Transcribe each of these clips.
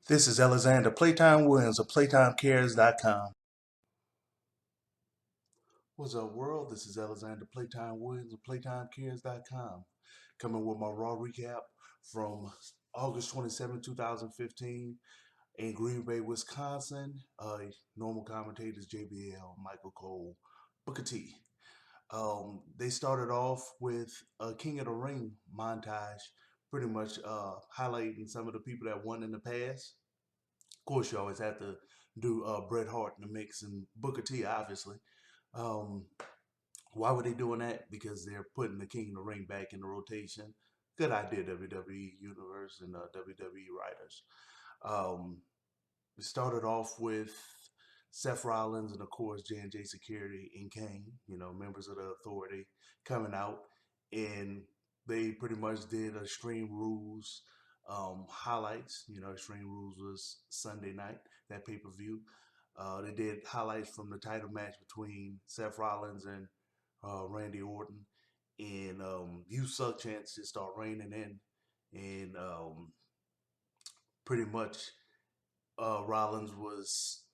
This is Alexander Playtime Williams of PlaytimeCares.com. What's up, world? This is Alexander Playtime Williams of PlaytimeCares.com. Coming with my Raw recap from August 27, 2015 in Green Bay, Wisconsin. Normal commentators JBL, Michael Cole, Booker T. They started off with a King of the Ring montage, pretty much highlighting some of the people that won in the past. Of course, you always have to do Bret Hart in the mix and Booker T, obviously. Um, why were they doing that? Because they're putting the King of the Ring back in the rotation. Good idea, WWE Universe and WWE writers. Um, we started off with Seth Rollins and, of course, J&J Security and Kane, members of the Authority, coming out. And they pretty much did Extreme Rules highlights. Extreme Rules was Sunday night, that pay-per-view. They did highlights from the title match between Seth Rollins and Randy Orton. And You Suck chants just start raining in. And pretty much Rollins was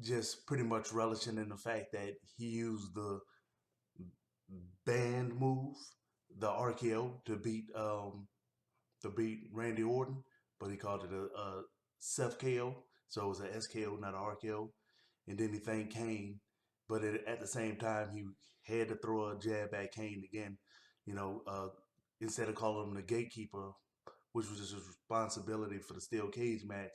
just pretty much relishing in the fact that he used the band move, the RKO, to beat Randy Orton, but he called it a Seth KO, so it was a SKO, not an RKO. And then he thanked Kane, but at the same time he had to throw a jab at Kane again. You know, uh, Instead of calling him the gatekeeper, which was his responsibility for the steel cage match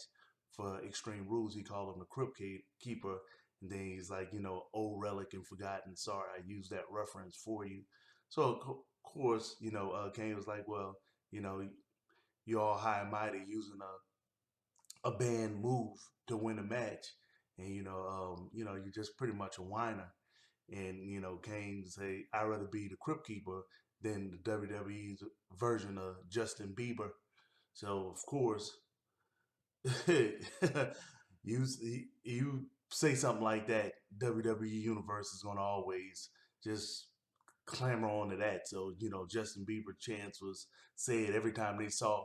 for Extreme Rules, he called him the Crypt Keeper. And then he's like, old relic and forgotten. Sorry, I used that reference for you. So of course, Kane was like, well, you know, you're all high and mighty using a band move to win a match, and you're just pretty much a whiner. And Kane say, I'd rather be the Crypt Keeper than the WWE's version of Justin Bieber. So of course, you you say something like that, WWE Universe is gonna always just clamor on to that. So Justin Bieber chants was said every time they saw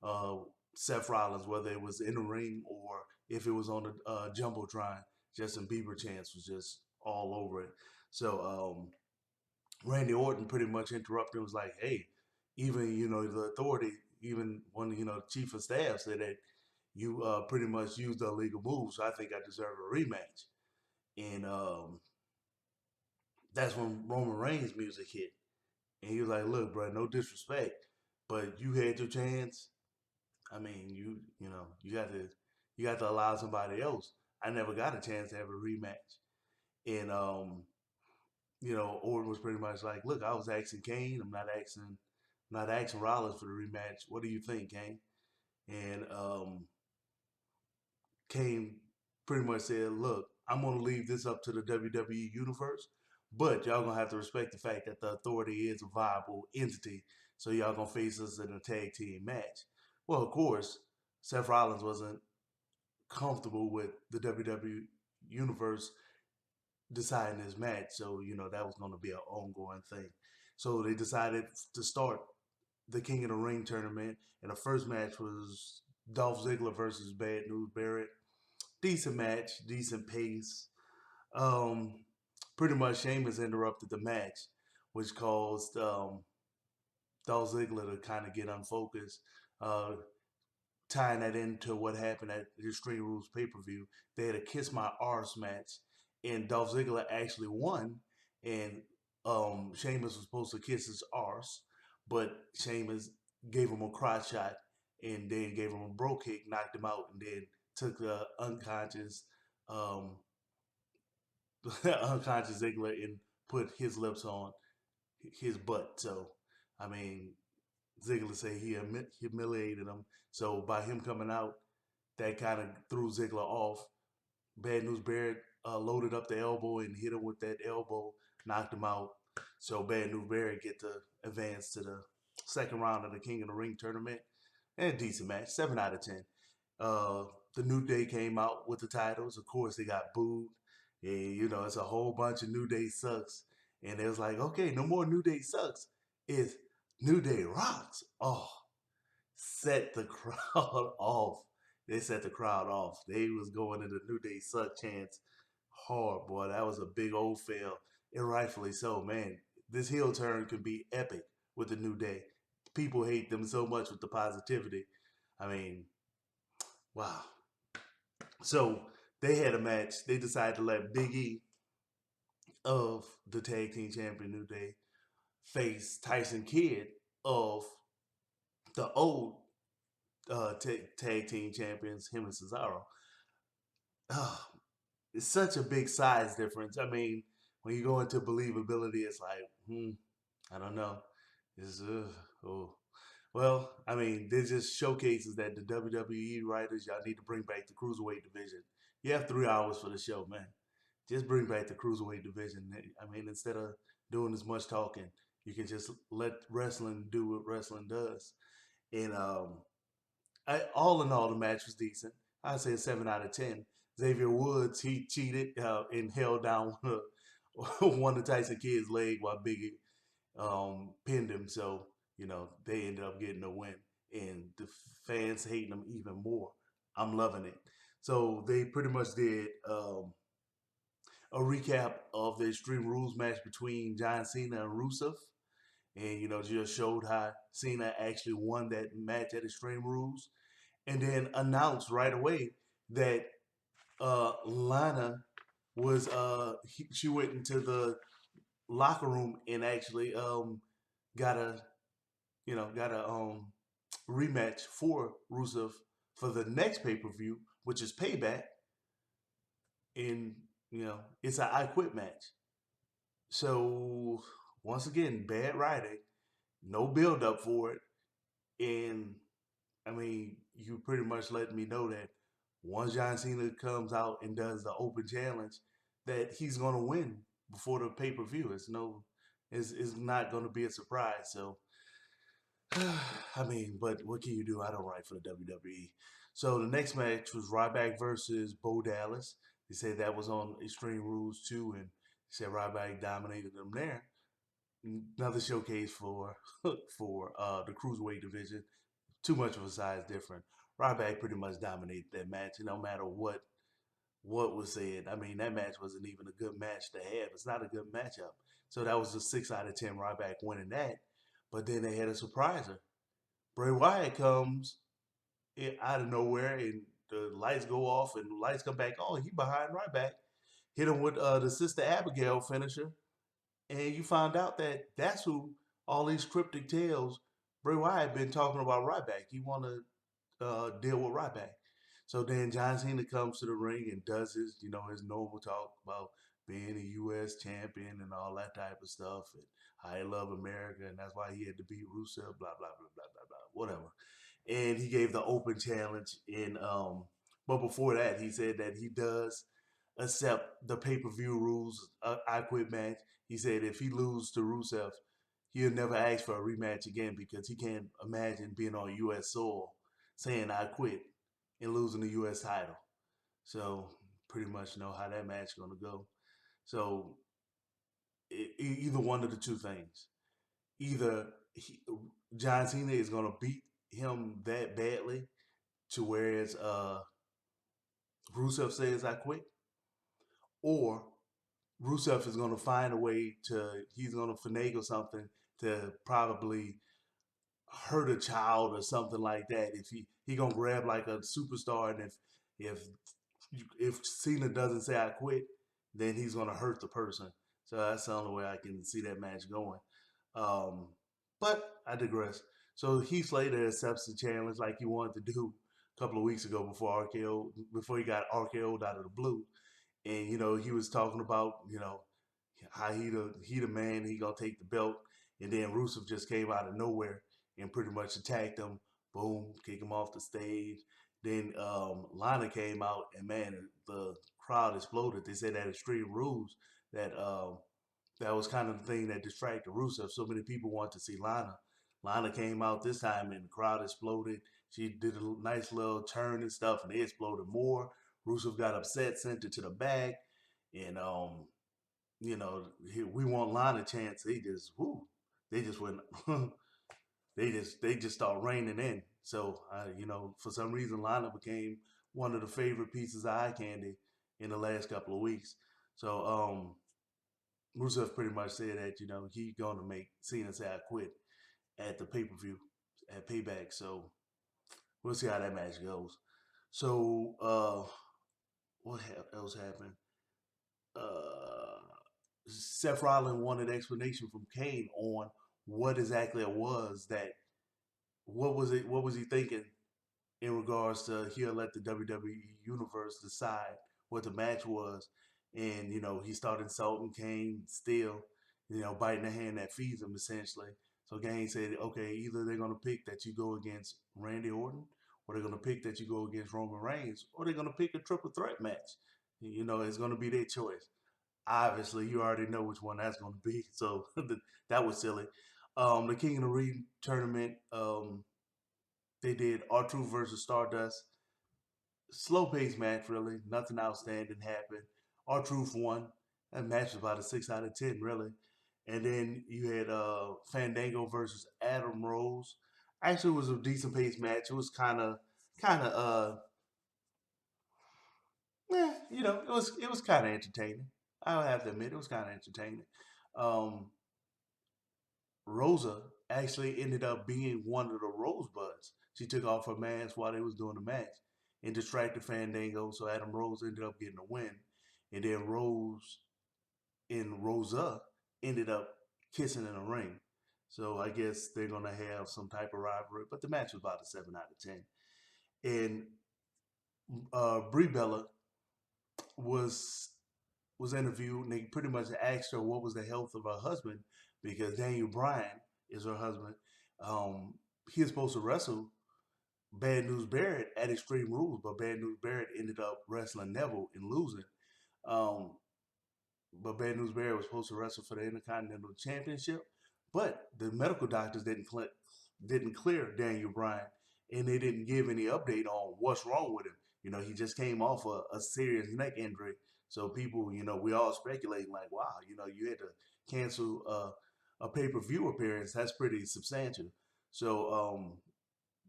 uh, Seth Rollins, whether it was in the ring or if it was on the jumbotron. Justin Bieber chants was just all over it. So Randy Orton pretty much interrupted and was like, hey, even, the authority, even one, chief of staff said that you pretty much used the illegal moves. So I think I deserve a rematch. And that's when Roman Reigns music hit. And he was like, look, bro, no disrespect, but you had your chance. I mean, you got to allow somebody else. I never got a chance to have a rematch. And Orton was pretty much like, look, I was asking Kane. I'm not asking Rollins for the rematch. What do you think, Kane? And Kane pretty much said, look, I'm going to leave this up to the WWE Universe, but y'all going to have to respect the fact that the Authority is a viable entity. So y'all going to face us in a tag team match. Well, of course, Seth Rollins wasn't comfortable with the WWE Universe deciding this match. So, that was going to be an ongoing thing. So they decided to start the King of the Ring tournament. And the first match was Dolph Ziggler versus Bad News Barrett. Decent match, decent pace. Um, Pretty much Sheamus interrupted the match, which caused Dolph Ziggler to kind of get unfocused. Tying that into what happened at the Extreme Rules pay-per-view, they had a Kiss My Arse match, and Dolph Ziggler actually won, and Sheamus was supposed to kiss his arse, but Sheamus gave him a crotch shot, and then gave him a bro kick, knocked him out, and then took the unconscious um, unconscious Ziggler and put his lips on his butt. So, I mean, Ziggler say he humiliated him. So by him coming out, that kind of threw Ziggler off. Bad News Barrett loaded up the elbow and hit him with that elbow, knocked him out. So Bad News Barrett get to advance to the second round of the King of the Ring tournament. And a decent match, 7 out of 10. Uh, the New Day came out with the titles. Of course, they got booed. And, it's a whole bunch of New Day sucks. And it was like, okay, no more New Day sucks. It's New Day rocks. Oh, set the crowd off. they set the crowd off. They was going into New Day suck chants hard, boy. That was a big old fail, and rightfully so, man. This heel turn could be epic with the New Day. People hate them so much with the positivity. I mean, wow. So they had a match. They decided to let Big E of the tag team champion New Day face Tyson Kidd of the old tag team champions, him and Cesaro. Oh, it's such a big size difference. I mean, when you go into believability, it's like, I don't know. It's oh. Well, I mean, this just showcases that the WWE writers, y'all need to bring back the cruiserweight division. You have 3 hours for the show, man. Just bring back the cruiserweight division. I mean, instead of doing as much talking, you can just let wrestling do what wrestling does. And all in all, the match was decent. I'd say a 7 out of 10. Xavier Woods, he cheated and held down one of Tyson Kidd's leg while Biggie pinned him. So they ended up getting a win, and the fans hating them even more. I'm loving it. So they pretty much did a recap of the Extreme Rules match between John Cena and Rusev, and just showed how Cena actually won that match at Extreme Rules, and then announced right away that Lana was she went into the locker room and actually got a rematch for Rusev for the next pay per view, which is Payback, and it's an I Quit match. So once again, bad writing, no build up for it, and I mean, you pretty much let me know that once John Cena comes out and does the open challenge, that he's gonna win before the pay per view. It's not gonna be a surprise. So, I mean, but what can you do? I don't write for the WWE. So the next match was Ryback versus Bo Dallas. They said that was on Extreme Rules too, and they said Ryback dominated them there. Another showcase for the cruiserweight division. Too much of a size difference. Ryback pretty much dominated that match, and no matter what was said, I mean that match wasn't even a good match to have. It's not a good matchup. So that was a 6 out of 10 Ryback winning that. But then they had a surpriser. Bray Wyatt comes out of nowhere, and the lights go off, and the lights come back on. He behind Ryback, hit him with the Sister Abigail finisher, and you found out that that's who all these cryptic tales Bray Wyatt been talking about Ryback. He want to deal with Ryback. So then John Cena comes to the ring and does his normal talk about being a U.S. champion and all that type of stuff, and how he love America, and that's why he had to beat Rusev, blah blah blah blah blah blah, whatever. And he gave the open challenge, and but before that, he said that he does accept the pay per view rules. I Quit match. He said if he loses to Rusev, he'll never ask for a rematch again because he can't imagine being on U.S. soil saying I quit and losing the U.S. title. So pretty much know how that match is gonna go. So either one of the two things, either John Cena is gonna beat him that badly to whereas Rusev says I quit, or Rusev is gonna find a way he's gonna finagle something to probably hurt a child or something like that. If he gonna grab like a superstar, and if if Cena doesn't say I quit, then he's gonna hurt the person. So that's the only way I can see that match going. Um, but I digress. So Heath Slater accepts the challenge like he wanted to do a couple of weeks ago before he got RKO'd out of the blue, and he was talking about how he the man, he gonna take the belt, and then Rusev just came out of nowhere and pretty much attacked him. Boom, kick him off the stage. Then Lana came out, and man, the crowd exploded. They said that Extreme Rules that that was kind of the thing that distracted Rusev. So many people want to see Lana. Lana came out this time, and the crowd exploded. She did a nice little turn and stuff, and they exploded more. Rusev got upset, sent it to the back, and we want Lana chance. They just went, they just start raining in. So, for some reason, Lana became one of the favorite pieces of eye candy in the last couple of weeks. So, Rusev pretty much said that he's gonna make Cena say I quit at the pay per view at Payback. So we'll see how that match goes. So, what else happened? Uh, Seth Rollins wanted explanation from Kane on what exactly it was that what was he thinking in regards to he'll let the WWE Universe decide what the match was. And, he started insulting Kane still, biting the hand that feeds him essentially. So Kane said, okay, either they're going to pick that you go against Randy Orton, or they're going to pick that you go against Roman Reigns, or they're going to pick a triple threat match. It's going to be their choice. Obviously, you already know which one that's going to be. So that was silly. The King of the Ring tournament, they did R-Truth versus Stardust. Slow paced match, really. Nothing outstanding happened. R-Truth won. That match was about a 6 out of 10, really. And then you had Fandango versus Adam Rose. Actually, it was a decent paced match. It was it was kind of entertaining. I'll have to admit, it was kind of entertaining. Um, Rosa actually ended up being one of the Rosebuds. She took off her mask while they was doing the match and distracted Fandango, so Adam Rose ended up getting a win. And then Rose and Rosa ended up kissing in the ring. So I guess they're gonna have some type of rivalry. But the match was about a 7 out of 10. And Brie Bella was interviewed, and they pretty much asked her what was the health of her husband because Daniel Bryan is her husband. Um, he was supposed to wrestle Bad News Barrett at Extreme Rules, but Bad News Barrett ended up wrestling Neville and losing. Um, but Bad News Barrett was supposed to wrestle for the Intercontinental Championship, but the medical doctors didn't clear Daniel Bryan, and they didn't give any update on what's wrong with him. He just came off a serious neck injury, so people, we all speculating like, wow, you had to cancel a pay per view appearance. That's pretty substantial. So,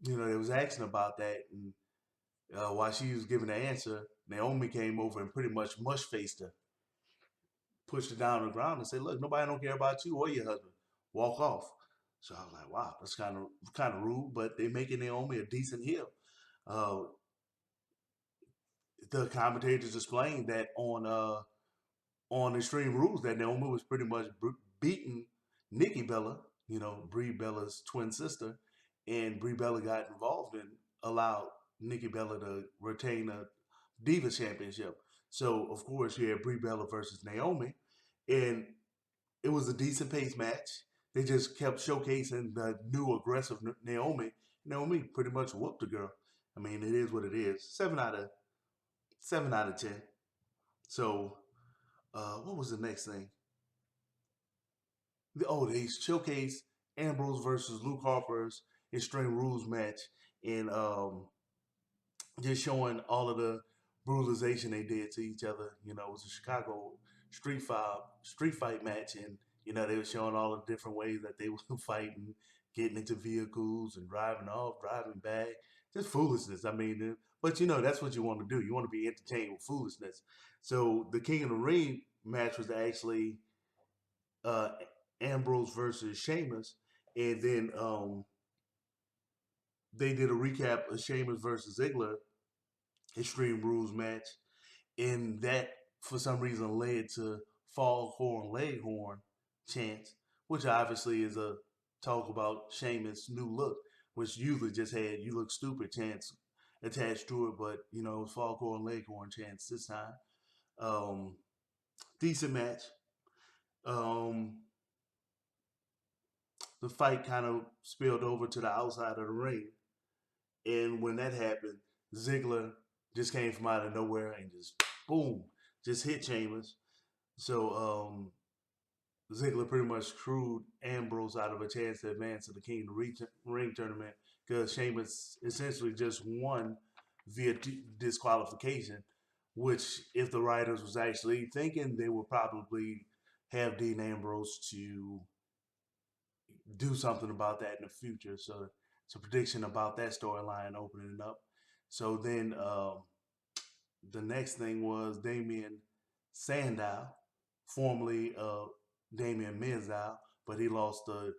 they was asking about that, and while she was giving the answer, Naomi came over and pretty much mush faced her, pushed her down on the ground, and said, "Look, nobody don't care about you or your husband. Walk off." So I was like, "Wow, that's kind of rude," but they making Naomi a decent heel. Uh, the commentators explained that on Extreme Rules that Naomi was pretty much beating Nikki Bella, Brie Bella's twin sister, and Brie Bella got involved and allowed Nikki Bella to retain a Diva Championship. So of course you had Brie Bella versus Naomi, and it was a decent pace match. They just kept showcasing the new aggressive Naomi. Naomi pretty much whooped the girl. I mean, it is what it is. 7 out of 10. So, what was the next thing? They showcased Ambrose versus Luke Harper's Extreme Rules match, and just showing all of the brutalization they did to each other. It was a Chicago street fight match, and they were showing all the different ways that they were fighting, getting into vehicles and driving off, driving back, just foolishness. I mean, but that's what you want to do. You want to be entertained with foolishness. So the King of the Ring match was actually uh, Ambrose versus Sheamus, and then they did a recap of Sheamus versus Ziggler Extreme Rules match, and that for some reason led to Foghorn Leghorn chants, which obviously is a talk about Sheamus' new look, which usually just had "you look stupid" chants attached to it, but it was Foghorn Leghorn chants this time. Um, Decent match. Um, the fight kind of spilled over to the outside of the ring, and when that happened, Ziggler just came from out of nowhere and just boom, just hit Sheamus. So Ziggler pretty much screwed Ambrose out of a chance to advance to the King of the Ring tournament because Sheamus essentially just won via disqualification, which if the writers was actually thinking, they would probably have Dean Ambrose to do something about that in the future. So some prediction about that storyline opening up. So then the next thing was Damien Sandow, formerly Damien Mizdow, but he lost the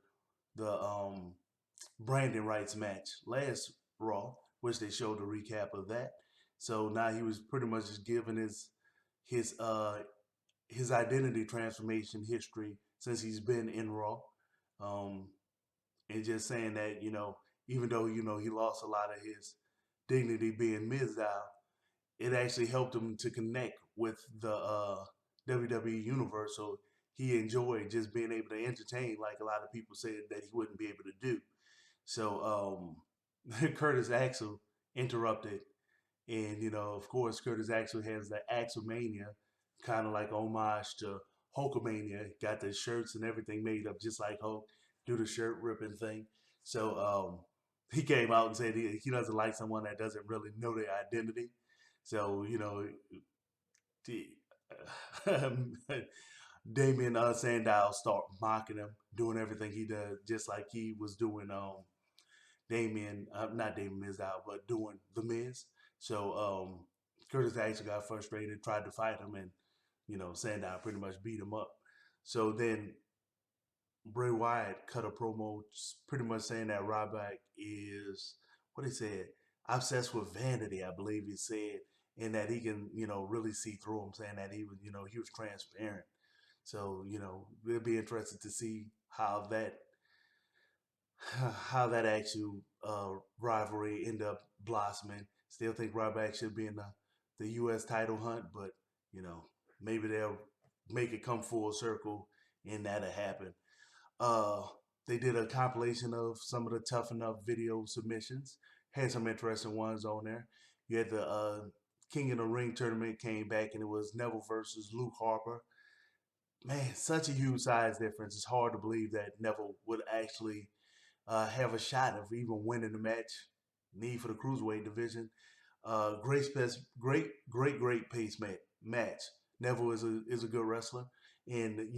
branding rights match last Raw, which they showed a recap of that. So now he was pretty much just giving his uh his identity transformation history since he's been in Raw, um, and just saying that even though he lost a lot of his dignity being Mizdow, it actually helped him to connect with the WWE universe. So he enjoyed just being able to entertain, like a lot of people said that he wouldn't be able to do. So Curtis Axel interrupted, and of course, Curtis Axel has the Axelmania, kind of like homage to Hulkamania. Got the shirts and everything made up just like Hulk, do the shirt ripping thing. So he came out and said he doesn't like someone that doesn't really know their identity. So the, Damien Sandow start mocking him, doing everything he does, just like he was doing not Damien Mizdow, but doing the Miz. So Curtis actually got frustrated, tried to fight him, and Sandow pretty much beat him up. So then Bray Wyatt cut a promo, pretty much saying that Ryback is what he said, obsessed with vanity, I believe he said, and that he can really see through him, saying that he was transparent. So we'll be interested to see how that actual rivalry end up blossoming. Still think Ryback should be in the U.S. title hunt, but maybe they'll make it come full circle and that'll happen. Uh, they did a compilation of some of the Tough Enough video submissions. Had some interesting ones on there. You had the King of the Ring tournament came back, and it was Neville versus Luke Harper. Man, such a huge size difference. It's hard to believe that Neville would actually have a shot of even winning the match. Need for the cruiserweight division. Great pace match. Neville is a good wrestler, and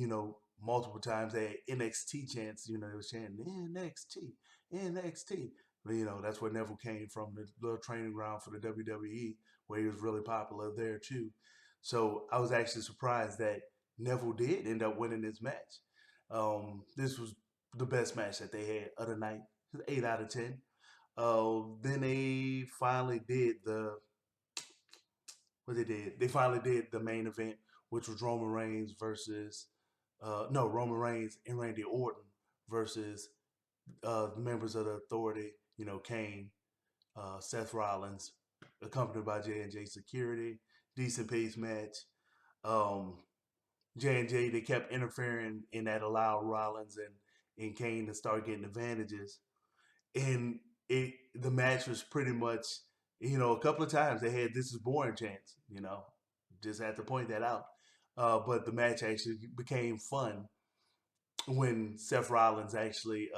multiple times they had NXT chants. They were chanting NXT. But, that's where Neville came from, the little training ground for the WWE, where he was really popular there too. So I was actually surprised that Neville did end up winning this match. This was the best match that they had other night. 8 out of 10. Then they finally did what they did. They finally did the main event, which was Roman Reigns versus Roman Reigns and Randy Orton versus the members of the Authority. Kane, Seth Rollins, accompanied by J&J Security. Decent pace match. J&J, they kept interfering, and that allowed Rollins and Kane to start getting advantages. And the match was pretty much, a couple of times they had "this is boring" chants. Just had to point that out. But the match actually became fun when Seth Rollins actually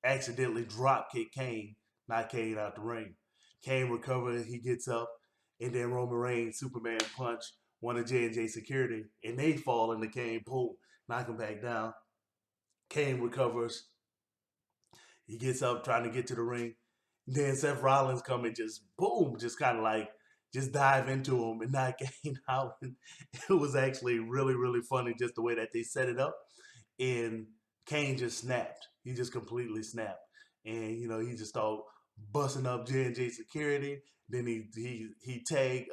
accidentally drop kicked Kane, knocked Kane out the ring. Kane recovered, he gets up, and then Roman Reigns Superman punch one of J&J Security, and they fall into Kane, boom, knock him back down. Kane recovers, he gets up trying to get to the ring. Then Seth Rollins come and just boom, just kind of like just dive into him and knock Kane out. And it was actually really, really funny just the way that they set it up. And Kane just snapped. He just completely snapped. And he just started busting up J&J Security. Then he tagged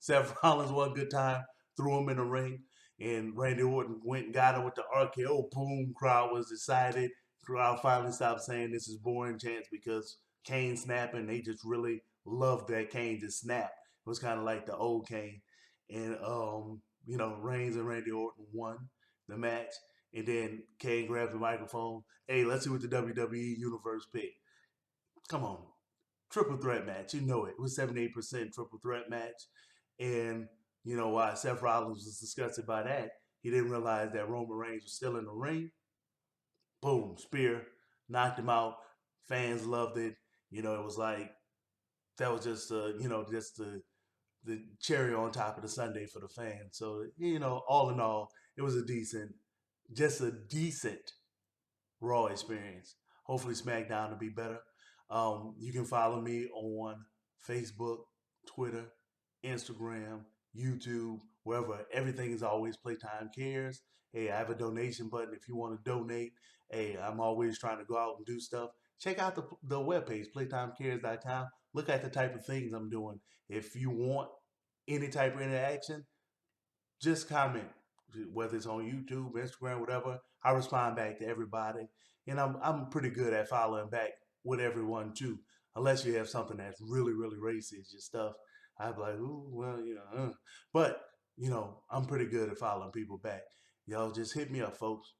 Seth Rollins one good time, threw him in the ring, and Randy Orton went and got him with the RKO. Boom, crowd was excited. Crowd finally stopped saying "this is boring" chants because Kane snapping. They just really loved that Kane just snapped. It was kind of like the old Kane, and Reigns and Randy Orton won the match, and then Kane grabs the microphone. Hey, let's see what the WWE Universe picked. Come on, triple threat match. You know it. It was 78% triple threat match, and why Seth Rollins was disgusted by that. He didn't realize that Roman Reigns was still in the ring. Boom, spear, knocked him out. Fans loved it. It was like that was just just the cherry on top of the Sunday for the fans. So all in all, it was just a decent Raw experience. Hopefully SmackDown to be better. You can follow me on Facebook, Twitter, Instagram, YouTube, wherever. Everything is always Playtime Cares. Hey, I have a donation button if you want to donate. Hey, I'm always trying to go out and do stuff. Check out the webpage, playtimecares.com. Look at the type of things I'm doing. If you want any type of interaction, just comment, whether it's on YouTube, Instagram, whatever. I respond back to everybody, and I'm pretty good at following back with everyone too. Unless you have something that's really racist and stuff, I'd be like, ooh, well, but I'm pretty good at following people back. Y'all just hit me up, folks.